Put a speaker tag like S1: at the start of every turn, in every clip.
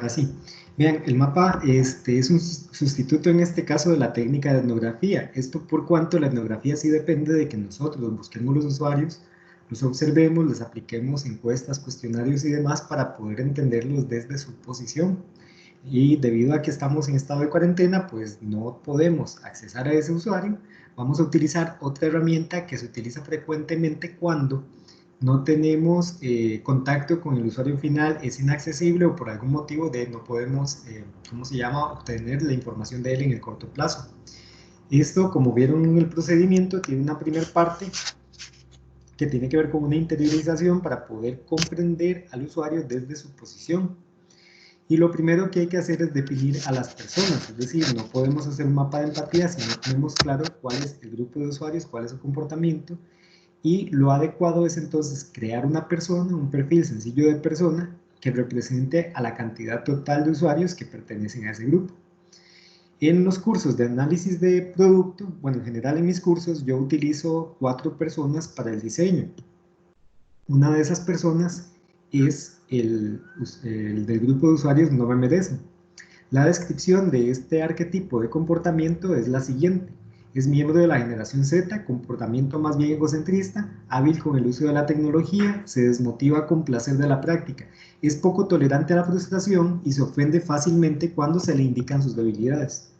S1: Así. Vean, el mapa es un sustituto en este caso de la técnica de etnografía. Esto por cuanto la etnografía sí depende de que nosotros busquemos los usuarios, los observemos, les apliquemos encuestas, cuestionarios y demás para poder entenderlos desde su posición. Y debido a que estamos en estado de cuarentena, pues no podemos accesar a ese usuario. Vamos a utilizar otra herramienta que se utiliza frecuentemente cuando no tenemos contacto con el usuario final, es inaccesible o por algún motivo no podemos, ¿cómo se llama?, obtener la información de él en el corto plazo. Esto, como vieron en el procedimiento, tiene una primera parte que tiene que ver con una interiorización para poder comprender al usuario desde su posición. Y lo primero que hay que hacer es definir a las personas, es decir, no podemos hacer un mapa de empatía si no tenemos claro cuál es el grupo de usuarios, cuál es su comportamiento, y lo adecuado es entonces crear una persona, un perfil sencillo de persona que represente a la cantidad total de usuarios que pertenecen a ese grupo. En los cursos de análisis de producto, bueno, en general en mis cursos yo utilizo 4 personas para el diseño. Una de esas personas es el del grupo de usuarios no me merecen. La descripción de este arquetipo de comportamiento es la siguiente. Es miembro de la generación Z, comportamiento más bien egocentrista, hábil con el uso de la tecnología, se desmotiva con placer de la práctica, es poco tolerante a la frustración y se ofende fácilmente cuando se le indican sus debilidades.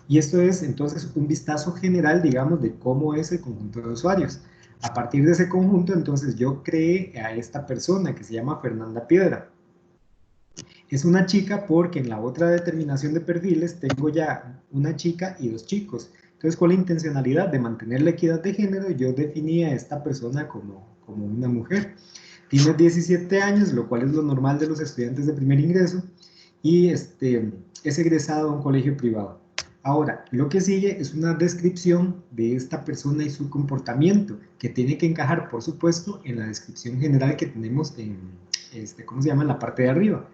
S1: Y esto es entonces un vistazo general, digamos, de cómo es el conjunto de usuarios. A partir de ese conjunto, entonces yo creé a esta persona que se llama Fernanda Piedra. Es una chica porque en la otra determinación de perfiles tengo ya una chica y 2 chicos. Entonces, con la intencionalidad de mantener la equidad de género, yo definí a esta persona como una mujer. Tiene 17 años, lo cual es lo normal de los estudiantes de primer ingreso, y es egresado a un colegio privado. Ahora, lo que sigue es una descripción de esta persona y su comportamiento, que tiene que encajar, por supuesto, en la descripción general que tenemos en, ¿cómo se llama?, en la parte de arriba.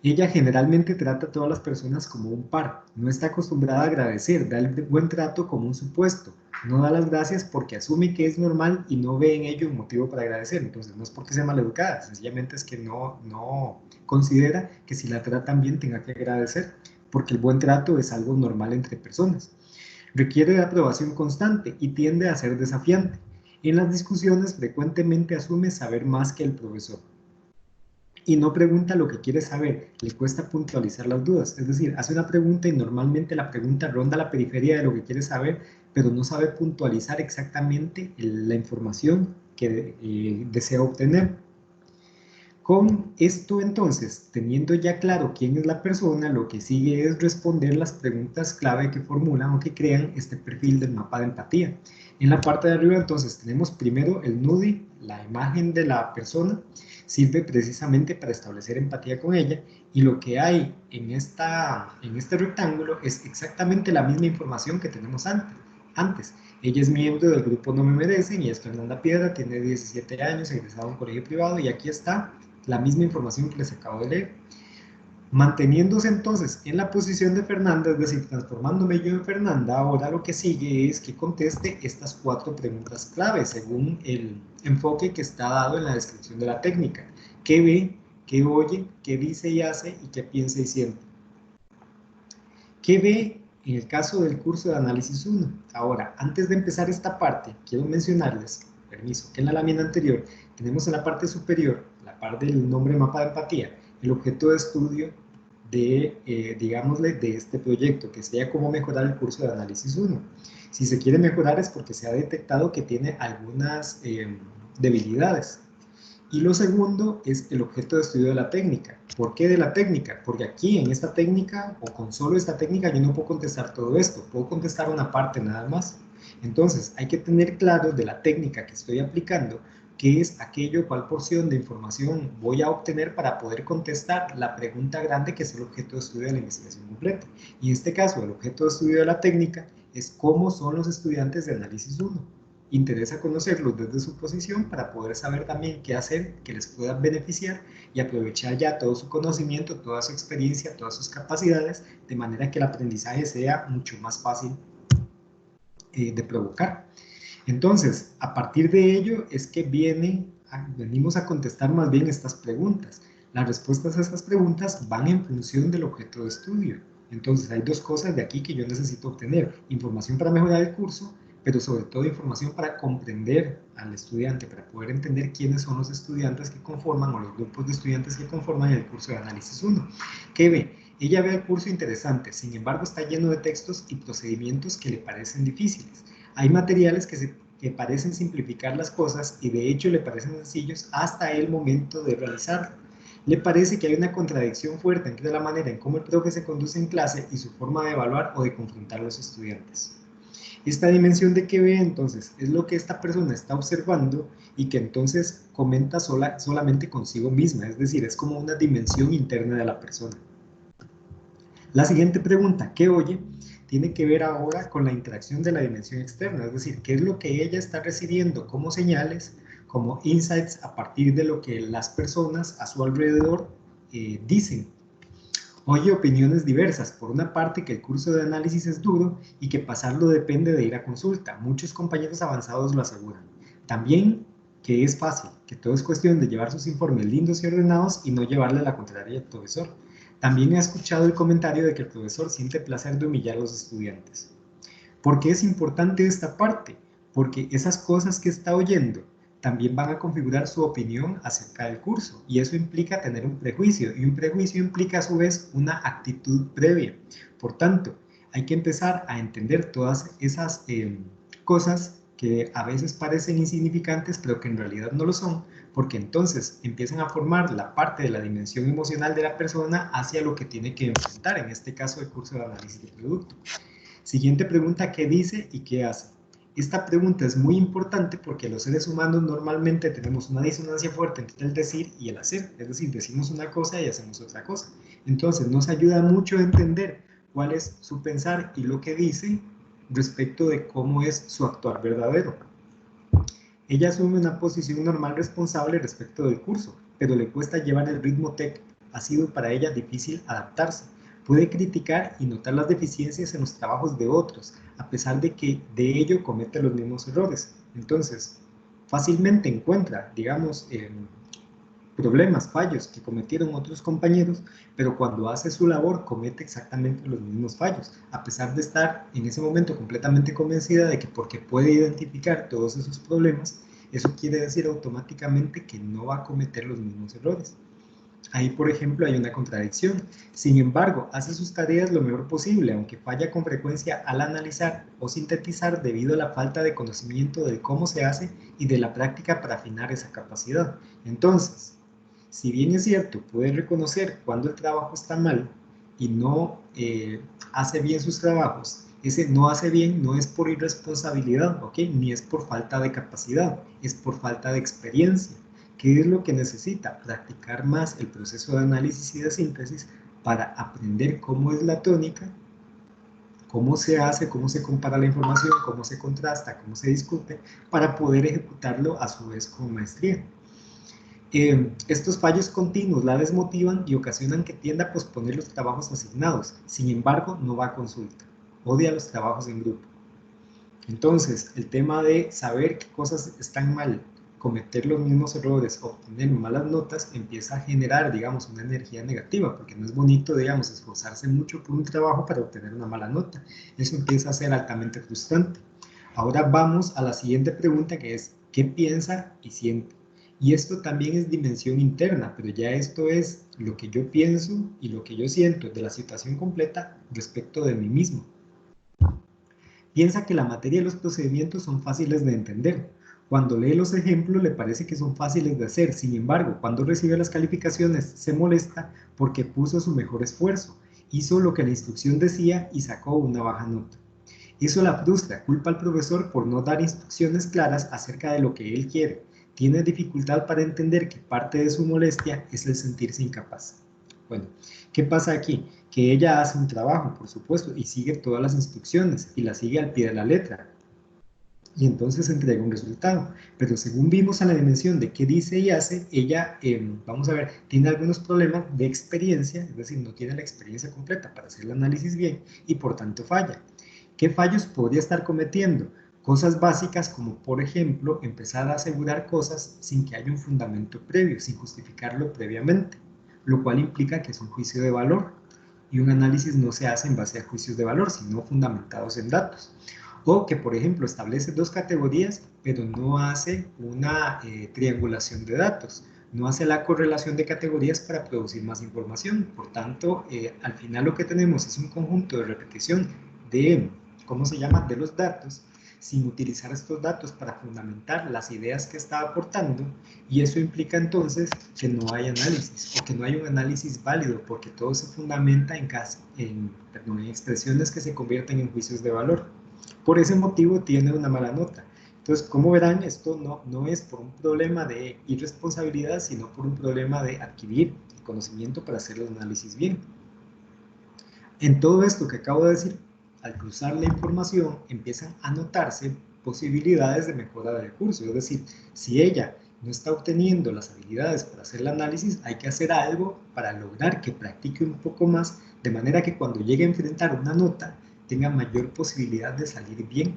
S1: Ella generalmente trata a todas las personas como un par, no está acostumbrada a agradecer, da el buen trato como un supuesto, no da las gracias porque asume que es normal y no ve en ello un motivo para agradecer. Entonces no es porque sea maleducada, sencillamente es que no considera que si la tratan bien tenga que agradecer, porque el buen trato es algo normal entre personas. Requiere de aprobación constante y tiende a ser desafiante. En las discusiones frecuentemente asume saber más que el profesor y no pregunta lo que quiere saber, le cuesta puntualizar las dudas, es decir, hace una pregunta y normalmente la pregunta ronda la periferia de lo que quiere saber, pero no sabe puntualizar exactamente la información que desea obtener. Con esto entonces, teniendo ya claro quién es la persona, lo que sigue es responder las preguntas clave que formulan o que crean este perfil del mapa de empatía. En la parte de arriba entonces tenemos primero el NUDI, la imagen de la persona, sirve precisamente para establecer empatía con ella, y lo que hay en este rectángulo es exactamente la misma información que tenemos antes. Ella es miembro del grupo No Me Merecen y es Fernanda Piedra, tiene 17 años, egresado a un colegio privado, y aquí está la misma información que les acabo de leer. Manteniéndose entonces en la posición de Fernanda, es decir, transformándome yo en Fernanda, ahora lo que sigue es que conteste estas 4 preguntas clave según el enfoque que está dado en la descripción de la técnica. ¿Qué ve? ¿Qué oye? ¿Qué dice y hace? ¿Y qué piensa y siente? ¿Qué ve en el caso del curso de análisis 1? Ahora, antes de empezar esta parte, quiero mencionarles, permiso, que en la lámina anterior tenemos en la parte superior, la parte del nombre mapa de empatía, el objeto de estudio de, digámosle, de este proyecto, que sería cómo mejorar el curso de análisis 1. Si se quiere mejorar es porque se ha detectado que tiene algunas debilidades. Y lo segundo es el objeto de estudio de la técnica. ¿Por qué de la técnica? Porque aquí en esta técnica, o con solo esta técnica, yo no puedo contestar todo esto, puedo contestar una parte nada más. Entonces hay que tener claro de la técnica que estoy aplicando, qué es aquello, cuál porción de información voy a obtener para poder contestar la pregunta grande que es el objeto de estudio de la investigación completa. Y en este caso, el objeto de estudio de la técnica es cómo son los estudiantes de análisis 1. Interesa conocerlos desde su posición para poder saber también qué hacer que les pueda beneficiar y aprovechar ya todo su conocimiento, toda su experiencia, todas sus capacidades, de manera que el aprendizaje sea mucho más fácil de provocar. Entonces, a partir de ello es que venimos a contestar más bien estas preguntas. Las respuestas a estas preguntas van en función del objeto de estudio. Entonces hay dos cosas de aquí que yo necesito obtener: información para mejorar el curso, pero sobre todo información para comprender al estudiante, para poder entender quiénes son los estudiantes que conforman o los grupos de estudiantes que conforman el curso de análisis 1. ¿Qué ve? Ella ve el curso interesante, sin embargo está lleno de textos y procedimientos que le parecen difíciles. Hay materiales que parecen simplificar las cosas y de hecho le parecen sencillos hasta el momento de realizarlo. Le parece que hay una contradicción fuerte entre la manera en cómo el profe se conduce en clase y su forma de evaluar o de confrontar a los estudiantes. Esta dimensión de que ve entonces es lo que esta persona está observando y que entonces comenta solamente consigo misma, es decir, es como una dimensión interna de la persona. La siguiente pregunta, ¿qué oye?, tiene que ver ahora con la interacción de la dimensión externa, es decir, qué es lo que ella está recibiendo como señales, como insights a partir de lo que las personas a su alrededor dicen. Oye opiniones diversas, por una parte que el curso de análisis es duro y que pasarlo depende de ir a consulta, muchos compañeros avanzados lo aseguran. También que es fácil, que todo es cuestión de llevar sus informes lindos y ordenados y no llevarle la contraria al profesor. También he escuchado el comentario de que el profesor siente placer de humillar a los estudiantes. ¿Por qué es importante esta parte? Porque esas cosas que está oyendo también van a configurar su opinión acerca del curso, y eso implica tener un prejuicio, y un prejuicio implica a su vez una actitud previa. Por tanto, hay que empezar a entender todas esas cosas que a veces parecen insignificantes, pero que en realidad no lo son, porque entonces empiezan a formar la parte de la dimensión emocional de la persona hacia lo que tiene que enfrentar, en este caso el curso de análisis de producto. Siguiente pregunta, ¿qué dice y qué hace? Esta pregunta es muy importante porque los seres humanos normalmente tenemos una disonancia fuerte entre el decir y el hacer, es decir, decimos una cosa y hacemos otra cosa. Entonces nos ayuda mucho a entender cuál es su pensar y lo que dice respecto de cómo es su actuar verdadero. Ella asume una posición normal responsable respecto del curso, pero le cuesta llevar el ritmo tech. Ha sido para ella difícil adaptarse. Puede criticar y notar las deficiencias en los trabajos de otros, a pesar de que de ello comete los mismos errores. Entonces, fácilmente encuentra, digamos, problemas, fallos que cometieron otros compañeros, pero cuando hace su labor comete exactamente los mismos fallos, a pesar de estar en ese momento completamente convencida de que porque puede identificar todos esos problemas, eso quiere decir automáticamente que no va a cometer los mismos errores. Ahí, por ejemplo, hay una contradicción. Sin embargo, hace sus tareas lo mejor posible, aunque falla con frecuencia al analizar o sintetizar debido a la falta de conocimiento de cómo se hace y de la práctica para afinar esa capacidad. Entonces, si bien es cierto, puede reconocer cuando el trabajo está mal y no hace bien sus trabajos, ese no hace bien no es por irresponsabilidad, ¿ok? Ni es por falta de capacidad, es por falta de experiencia. ¿Qué es lo que necesita? Practicar más el proceso de análisis y de síntesis para aprender cómo es la tónica, cómo se hace, cómo se compara la información, cómo se contrasta, cómo se discute, para poder ejecutarlo a su vez con maestría. Estos fallos continuos la desmotivan y ocasionan que tienda a posponer los trabajos asignados. Sin embargo, no va a consulta. Odia los trabajos en grupo. Entonces, el tema de saber qué cosas están mal, cometer los mismos errores, obtener malas notas, empieza a generar, digamos, una energía negativa, porque no es bonito, digamos, esforzarse mucho por un trabajo para obtener una mala nota. Eso empieza a ser altamente frustrante. Ahora vamos a la siguiente pregunta, que es, ¿qué piensa y siente? Y esto también es dimensión interna, pero ya esto es lo que yo pienso y lo que yo siento de la situación completa respecto de mí mismo. Piensa que la materia y los procedimientos son fáciles de entender. Cuando lee los ejemplos le parece que son fáciles de hacer, sin embargo, cuando recibe las calificaciones se molesta porque puso su mejor esfuerzo, hizo lo que la instrucción decía y sacó una baja nota. Eso la frustra, culpa al profesor por no dar instrucciones claras acerca de lo que él quiere. Tiene dificultad para entender que parte de su molestia es el sentirse incapaz. Bueno, ¿qué pasa aquí? Que ella hace un trabajo, por supuesto, y sigue todas las instrucciones, y las sigue al pie de la letra. Y entonces entrega un resultado. Pero según vimos a la dimensión de qué dice y hace, ella, vamos a ver, tiene algunos problemas de experiencia, es decir, no tiene la experiencia completa para hacer el análisis bien, y por tanto falla. ¿Qué fallos podría estar cometiendo? Cosas básicas como, por ejemplo, empezar a asegurar cosas sin que haya un fundamento previo, sin justificarlo previamente. lo cual implica que es un juicio de valor. Y un análisis no se hace en base a juicios de valor, sino fundamentados en datos. O que, por ejemplo, establece dos categorías, pero no hace una triangulación de datos, no hace la correlación de categorías para producir más información. Por tanto, al final lo que tenemos es un conjunto de repetición de, ¿cómo se llama?, de los datos, sin utilizar estos datos para fundamentar las ideas que está aportando, y eso implica entonces que no hay análisis, o que no hay un análisis válido, porque todo se fundamenta en expresiones que se convierten en juicios de valor. Por ese motivo tiene una mala nota. Entonces, como verán, esto no es por un problema de irresponsabilidad, sino por un problema de adquirir el conocimiento para hacer el análisis bien. En todo esto que acabo de decir, al cruzar la información, empiezan a notarse posibilidades de mejora del curso. Es decir, si ella no está obteniendo las habilidades para hacer el análisis, hay que hacer algo para lograr que practique un poco más, de manera que cuando llegue a enfrentar una nota, tenga mayor posibilidad de salir bien.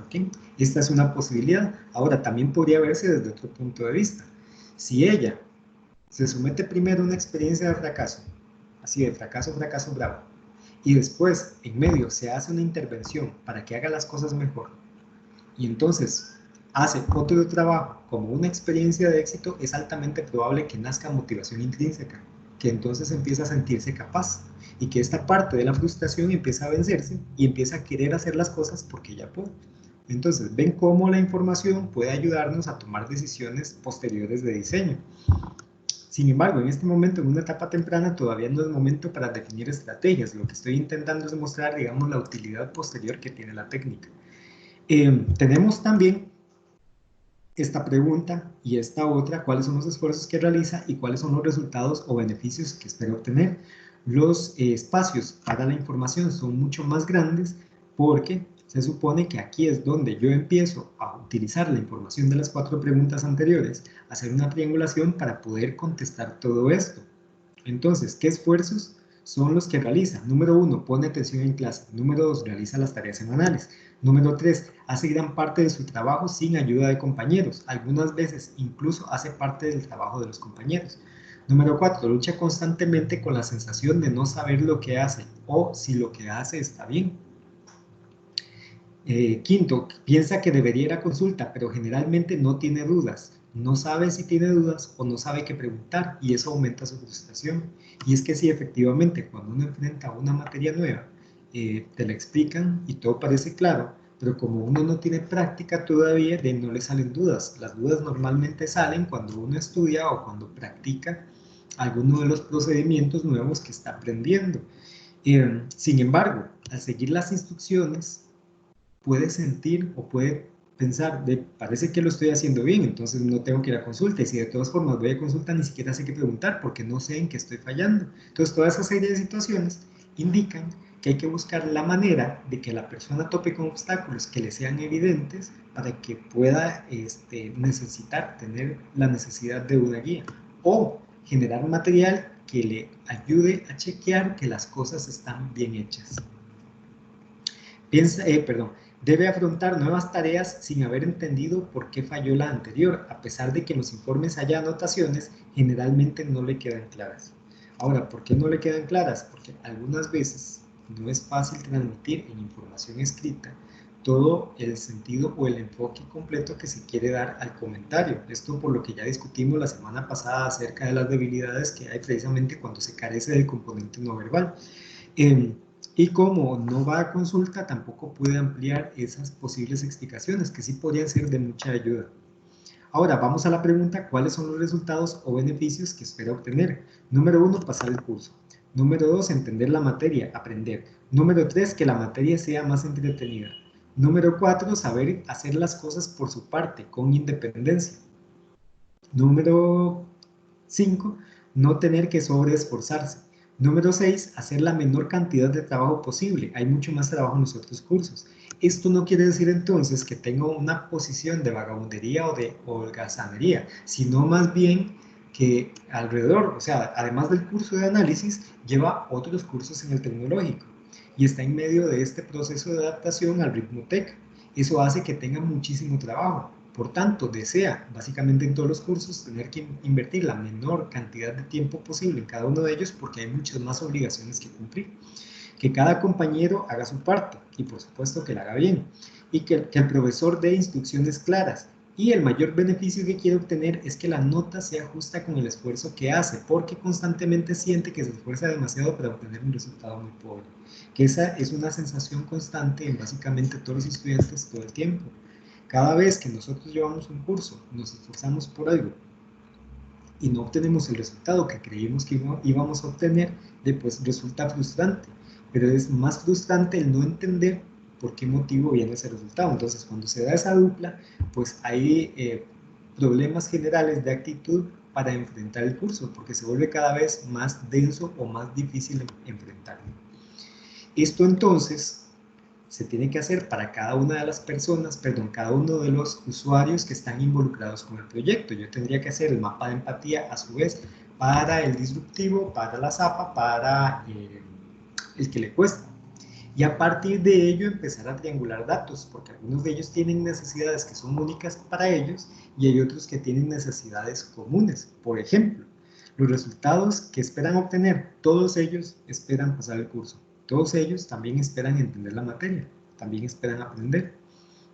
S1: ¿Okay? Esta es una posibilidad. Ahora, también podría verse desde otro punto de vista. Si ella se somete primero a una experiencia de fracaso, así de fracaso bravo, y después, en medio, se hace una intervención para que haga las cosas mejor, y entonces hace otro trabajo como una experiencia de éxito, es altamente probable que nazca motivación intrínseca, que entonces empieza a sentirse capaz, y que esta parte de la frustración empieza a vencerse, y empieza a querer hacer las cosas porque ya puede. Entonces, ven cómo la información puede ayudarnos a tomar decisiones posteriores de diseño. Sin embargo, en este momento, en una etapa temprana, todavía no es momento para definir estrategias. Lo que estoy intentando es mostrar, digamos, la utilidad posterior que tiene la técnica. Tenemos también esta pregunta y esta otra: ¿cuáles son los esfuerzos que realiza y cuáles son los resultados o beneficios que espera obtener? Los espacios para la información son mucho más grandes, porque se supone que aquí es donde yo empiezo a utilizar la información de las 4 preguntas anteriores, hacer una triangulación para poder contestar todo esto. Entonces, ¿qué esfuerzos son los que realiza? Número 1, pone atención en clase. Número 2, realiza las tareas semanales. Número 3, hace gran parte de su trabajo sin ayuda de compañeros. Algunas veces incluso hace parte del trabajo de los compañeros. Número 4, lucha constantemente con la sensación de no saber lo que hace o si lo que hace está bien. Quinto, piensa que debería ir a consulta, pero generalmente no tiene dudas. No sabe si tiene dudas o no sabe qué preguntar, y eso aumenta su frustración. Y es que sí, efectivamente, cuando uno enfrenta una materia nueva, te la explican y todo parece claro, pero como uno no tiene práctica todavía, no le salen dudas. Las dudas normalmente salen cuando uno estudia o cuando practica alguno de los procedimientos nuevos que está aprendiendo. Sin embargo, al seguir las instrucciones, puede sentir o puede pensar, parece que lo estoy haciendo bien, entonces no tengo que ir a consulta, y si de todas formas voy a consulta, ni siquiera sé qué preguntar porque no sé en qué estoy fallando. Entonces, toda esa serie de situaciones indican que hay que buscar la manera de que la persona tope con obstáculos que le sean evidentes para que pueda tener la necesidad de una guía, o generar material que le ayude a chequear que las cosas están bien hechas. Debe afrontar nuevas tareas sin haber entendido por qué falló la anterior, a pesar de que en los informes haya anotaciones, generalmente no le quedan claras. Ahora, ¿por qué no le quedan claras? Porque algunas veces no es fácil transmitir en información escrita todo el sentido o el enfoque completo que se quiere dar al comentario. Esto por lo que ya discutimos la semana pasada acerca de las debilidades que hay precisamente cuando se carece del componente no verbal. Y como no va a consulta, tampoco puede ampliar esas posibles explicaciones, que sí podrían ser de mucha ayuda. Ahora, vamos a la pregunta: ¿cuáles son los resultados o beneficios que espera obtener? Número 1, pasar el curso. Número 2, entender la materia, aprender. Número 3, que la materia sea más entretenida. Número 4, saber hacer las cosas por su parte, con independencia. Número 5, no tener que sobreesforzarse. Número 6, hacer la menor cantidad de trabajo posible. Hay mucho más trabajo en los otros cursos. Esto no quiere decir entonces que tenga una posición de vagabundería o de holgazanería, sino más bien que alrededor, o sea, además del curso de análisis, lleva otros cursos en el tecnológico y está en medio de este proceso de adaptación al ritmo tech. Eso hace que tenga muchísimo trabajo, Por tanto, desea, básicamente en todos los cursos, tener que invertir la menor cantidad de tiempo posible en cada uno de ellos porque hay muchas más obligaciones que cumplir. Que cada compañero haga su parte y por supuesto que la haga bien. Y que el profesor dé instrucciones claras. Y el mayor beneficio que quiere obtener es que la nota sea justa con el esfuerzo que hace, porque constantemente siente que se esfuerza demasiado para obtener un resultado muy pobre. Que esa es una sensación constante en básicamente todos los estudiantes todo el tiempo. Cada vez que nosotros llevamos un curso, nos esforzamos por algo y no obtenemos el resultado que creímos que íbamos a obtener, pues resulta frustrante. Pero es más frustrante el no entender por qué motivo viene ese resultado. Entonces, cuando se da esa dupla, pues hay problemas generales de actitud para enfrentar el curso, porque se vuelve cada vez más denso o más difícil enfrentarlo. Esto entonces se tiene que hacer para cada una de las personas, perdón, cada uno de los usuarios que están involucrados con el proyecto. Yo tendría que hacer el mapa de empatía a su vez para el disruptivo, para la zapa, para el que le cuesta. Y a partir de ello empezar a triangular datos, porque algunos de ellos tienen necesidades que son únicas para ellos y hay otros que tienen necesidades comunes. Por ejemplo, los resultados que esperan obtener, todos ellos esperan pasar el curso. Todos ellos también esperan entender la materia, también esperan aprender,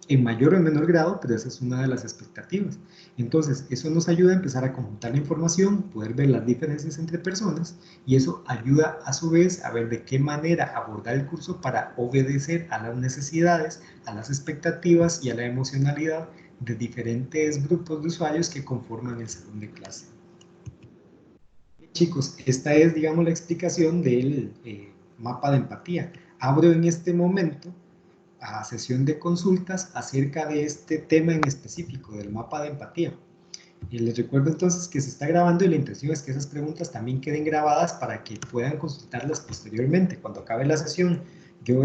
S1: en mayor o menor grado, pero esa es una de las expectativas. Entonces, eso nos ayuda a empezar a conjuntar la información, poder ver las diferencias entre personas, y eso ayuda a su vez a ver de qué manera abordar el curso para obedecer a las necesidades, a las expectativas y a la emocionalidad de diferentes grupos de usuarios que conforman el salón de clase. Chicos, esta es, digamos, la explicación del mapa de empatía. Abro en este momento a sesión de consultas acerca de este tema en específico, del mapa de empatía. Y les recuerdo entonces que se está grabando y la intención es que esas preguntas también queden grabadas para que puedan consultarlas posteriormente. Cuando acabe la sesión, yo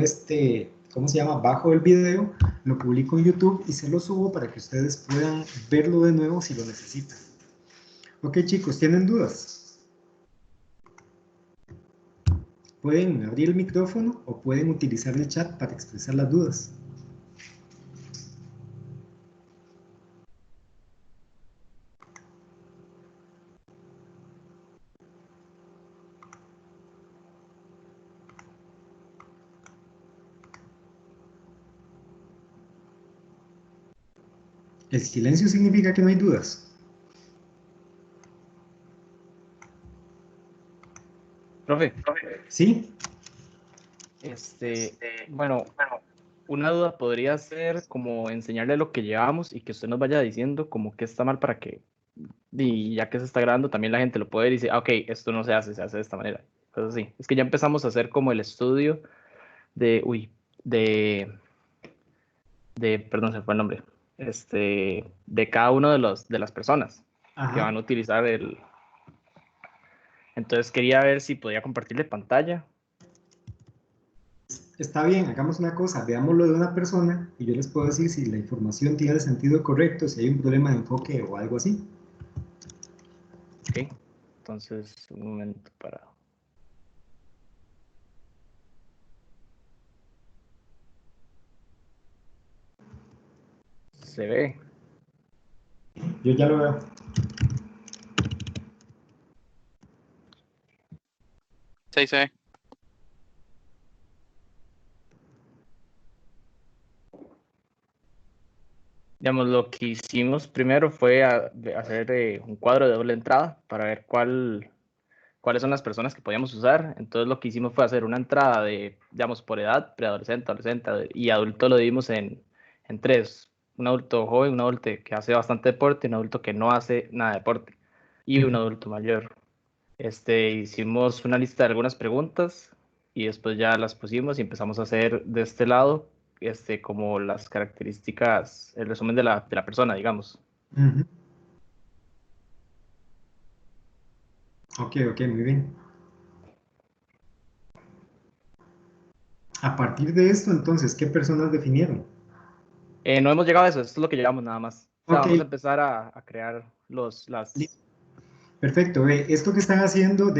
S1: ¿cómo se llama? Bajo el video, lo publico en YouTube y se lo subo para que ustedes puedan verlo de nuevo si lo necesitan. Ok, chicos, ¿tienen dudas? Pueden abrir el micrófono o pueden utilizar el chat para expresar las dudas. El silencio significa que no hay dudas.
S2: Profe,
S1: ¿Sí?
S2: bueno, una duda podría ser como enseñarle lo que llevamos y que usted nos vaya diciendo como que está mal para que, y ya que se está grabando, también la gente lo puede ver y dice, ah, ok, esto no se hace de esta manera. Cosas así. Es que ya empezamos a hacer como el estudio de, perdón, se fue el nombre, de cada uno de las personas que van a utilizar el... Entonces quería ver si podía compartirle pantalla.
S1: Está bien, hagamos una cosa, veámoslo de una persona y yo les puedo decir si la información tiene el sentido correcto, si hay un problema de enfoque o algo así.
S2: Ok, entonces un momento para... Se ve.
S1: Yo ya lo veo.
S3: Sí, se ve.
S2: Digamos, lo que hicimos primero fue hacer un cuadro de doble entrada para ver cuáles son las personas que podíamos usar. Entonces lo que hicimos fue hacer una entrada digamos, por edad, preadolescente, adolescente y adulto lo dividimos en tres. Un adulto joven, un adulto que hace bastante deporte, un adulto que no hace nada de deporte y un adulto mayor. Hicimos una lista de algunas preguntas y después ya las pusimos y empezamos a hacer de este lado como las características, el resumen de la persona, digamos.
S1: Ok, muy bien. A partir de esto, entonces, ¿qué personas definieron?
S2: No hemos llegado a eso, esto es lo que llegamos nada más. O sea,
S1: Ok.
S2: vamos a empezar a crear las...
S1: Perfecto, esto que están haciendo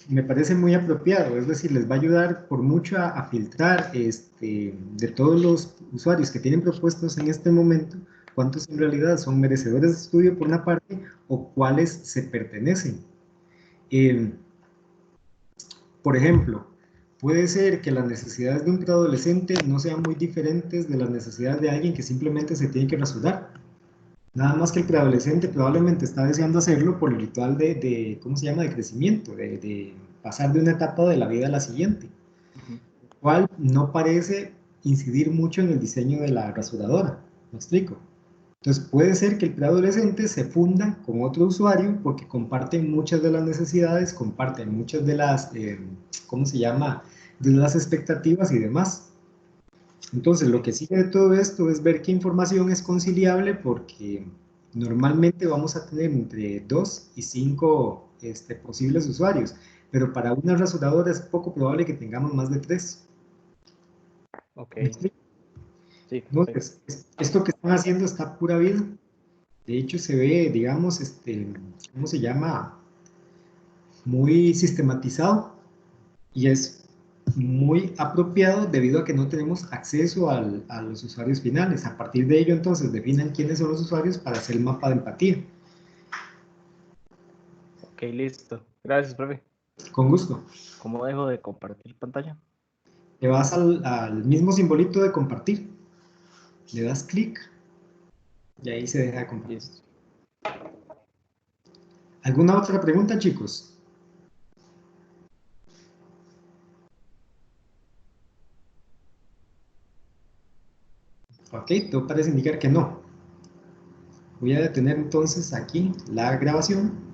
S1: me parece muy apropiado, es decir, les va a ayudar por mucho a filtrar de todos los usuarios que tienen propuestos en este momento, cuántos en realidad son merecedores de estudio por una parte o cuáles se pertenecen. Por ejemplo, puede ser que las necesidades de un preadolescente no sean muy diferentes de las necesidades de alguien que simplemente se tiene que rasurar. Nada más que el preadolescente probablemente está deseando hacerlo por el ritual ¿cómo se llama?, de crecimiento, de pasar de una etapa de la vida a la siguiente, cual no parece incidir mucho en el diseño de la rasuradora. ¿Me explico? Entonces puede ser que el preadolescente se funda con otro usuario porque comparten muchas de las necesidades, comparten muchas de las, ¿cómo se llama?, de las expectativas y demás. Entonces lo que sigue de todo esto es ver qué información es conciliable, porque normalmente vamos a tener entre 2 y 5 posibles usuarios, pero para una rasuradora es poco probable que tengamos más de 3.
S2: Ok.
S1: ¿Me explico?
S2: Sí,
S1: Entonces, esto que están haciendo está pura vida. De hecho, se ve, digamos, ¿cómo se llama?, muy sistematizado, y es muy apropiado debido a que no tenemos acceso a los usuarios finales. A partir de ello, entonces, definan quiénes son los usuarios para hacer el mapa de empatía.
S2: ok, listo. Gracias, profe.
S1: Con gusto.
S2: ¿Cómo dejo de compartir pantalla?
S1: Le vas al mismo simbolito de compartir, le das clic y ahí se deja de compartir.
S2: Listo.
S1: ¿Alguna otra pregunta, chicos? Ok, todo parece indicar que no. Voy a detener entonces aquí la grabación.